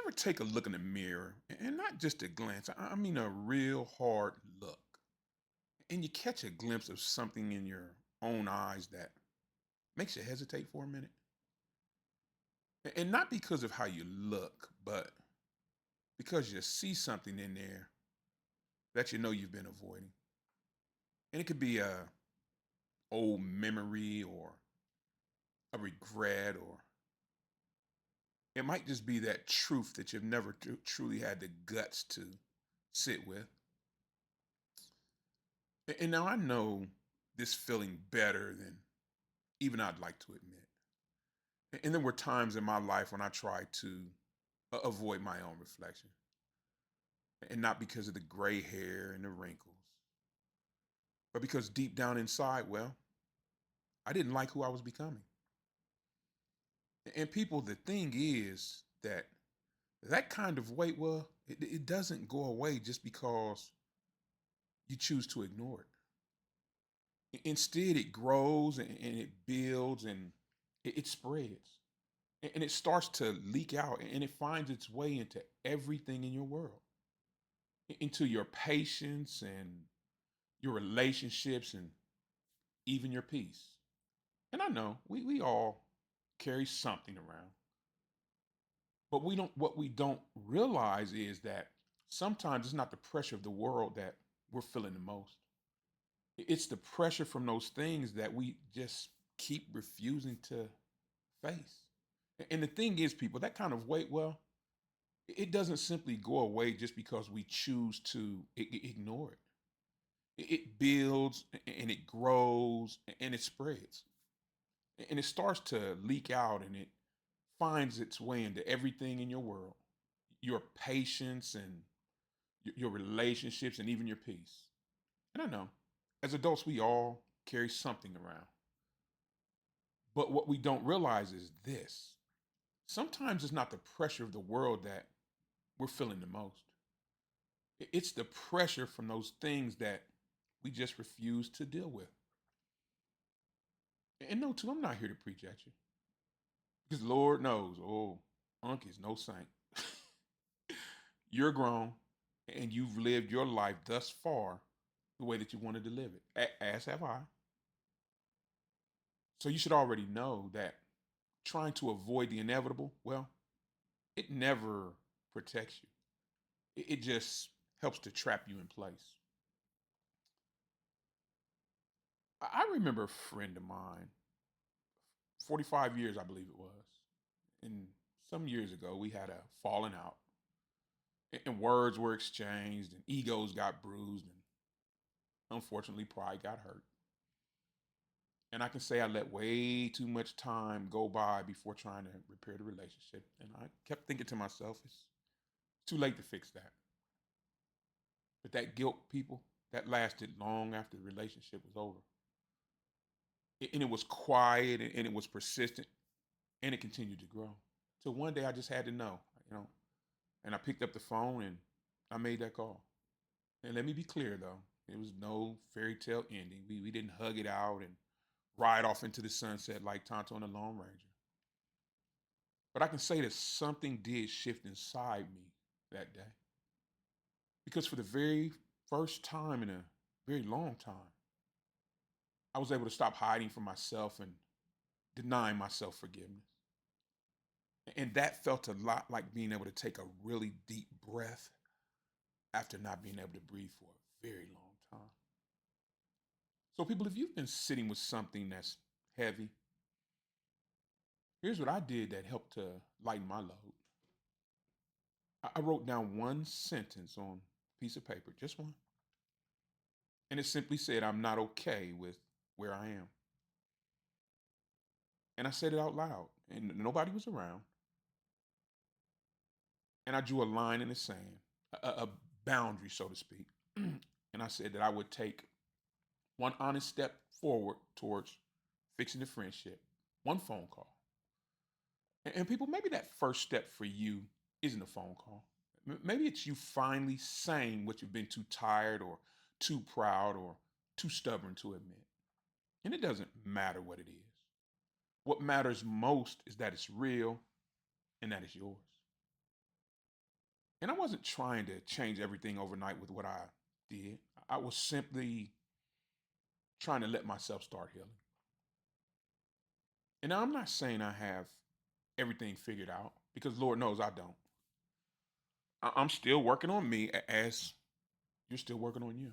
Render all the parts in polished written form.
ever take a look in the mirror and not just a glance, I mean a real hard look, and you catch a glimpse of something in your own eyes that makes you hesitate for a minute? And not because of how you look, but because you see something in there that you know you've been avoiding. And it could be a old memory or a regret, or it might just be that truth that you've never truly had the guts to sit with. And now I know this feeling better than even I'd like to admit. And there were times in my life when I tried to avoid my own reflection, and not because of the gray hair and the wrinkles, but because deep down inside, well, I didn't like who I was becoming. And people, the thing is that that kind of weight, well, it doesn't go away just because you choose to ignore it. Instead, it grows and it builds and it spreads, and it starts to leak out, and it finds its way into everything in your world, into your patience and your relationships and even your peace. And I know we all carry something around, but what we don't realize is that sometimes it's not the pressure of the world that we're feeling the most. It's the pressure from those things that we just keep refusing to face. And the thing is, people, that kind of weight, well, it doesn't simply go away just because we choose to ignore it. It builds and it grows and it spreads, and it starts to leak out, and it finds its way into everything in your world, your patience and your relationships and even your peace. And I know as adults, we all carry something around. But what we don't realize is this: sometimes it's not the pressure of the world that we're feeling the most, it's the pressure from those things that we just refuse to deal with. And no, too, I'm not here to preach at you, because Lord knows, oh, Unc is no saint. You're grown and you've lived your life thus far the way that you wanted to live it, as have I. So you should already know that trying to avoid the inevitable, well, it never protects you. It just helps to trap you in place. I remember a friend of mine, 45 years, I believe it was. And some years ago, we had a falling out, and words were exchanged, and egos got bruised, and unfortunately, pride got hurt. And I can say I let way too much time go by before trying to repair the relationship. And I kept thinking to myself, it's too late to fix that. But that guilt, people, that lasted long after the relationship was over. And it was quiet and it was persistent, and it continued to grow. So one day I just had to know, you know, and I picked up the phone and I made that call. And let me be clear though, it was no fairy tale ending. We didn't hug it out and ride off into the sunset like Tonto and the Lone Ranger. But I can say that something did shift inside me that day. Because for the very first time in a very long time, I was able to stop hiding from myself and denying myself forgiveness. And that felt a lot like being able to take a really deep breath after not being able to breathe for a very long time. So, people, if you've been sitting with something that's heavy, here's what I did that helped to lighten my load. I wrote down one sentence on a piece of paper, just one. And it simply said, I'm not okay with where I am. And I said it out loud, and nobody was around. And I drew a line in the sand, a boundary, so to speak. And I said that I would take one honest step forward towards fixing the friendship, one phone call. And people, maybe that first step for you isn't a phone call. Maybe it's you finally saying what you've been too tired or too proud or too stubborn to admit. And it doesn't matter what it is. What matters most is that it's real and that it's yours. And I wasn't trying to change everything overnight with what I did. I was simply trying to let myself start healing. And now I'm not saying I have everything figured out because Lord knows I don't. I'm still working on me as you're still working on you.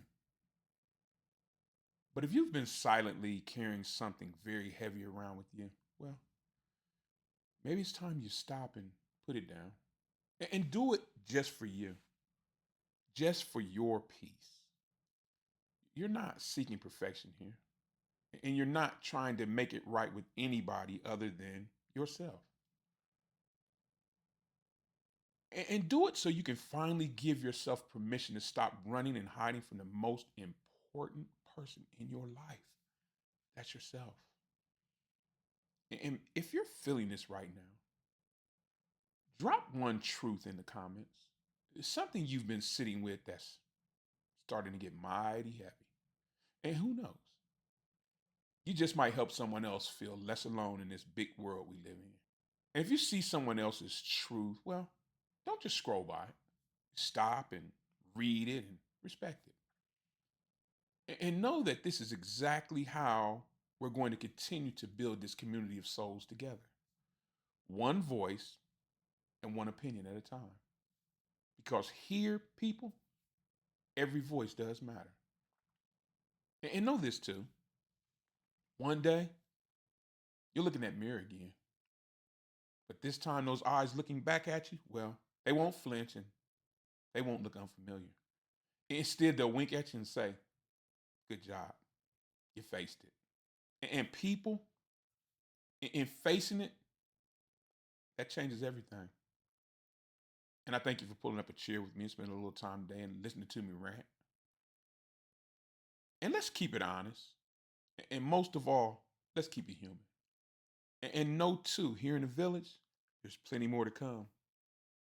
But if you've been silently carrying something very heavy around with you, well, maybe it's time you stop and put it down and do it just for you, just for your peace. You're not seeking perfection here, and you're not trying to make it right with anybody other than yourself. And do it so you can finally give yourself permission to stop running and hiding from the most important person in your life. That's yourself. And if you're feeling this right now, drop one truth in the comments. It's something you've been sitting with that's starting to get mighty heavy. And who knows? You just might help someone else feel less alone in this big world we live in. And if you see someone else's truth, well, don't just scroll by it. Stop and read it and respect it. And know that this is exactly how we're going to continue to build this community of souls together. One voice and one opinion at a time. Because here, people, every voice does matter. And know this too. One day, you'll look in that mirror again. But this time, those eyes looking back at you, well, they won't flinch and they won't look unfamiliar. Instead, they'll wink at you and say, good job. You faced it. And people, in facing it, that changes everything. And I thank you for pulling up a chair with me and spending a little time today and listening to me rant. And let's keep it honest. And most of all, let's keep it human. And know too, here in the village, there's plenty more to come.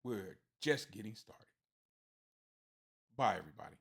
We're just getting started. Bye, everybody.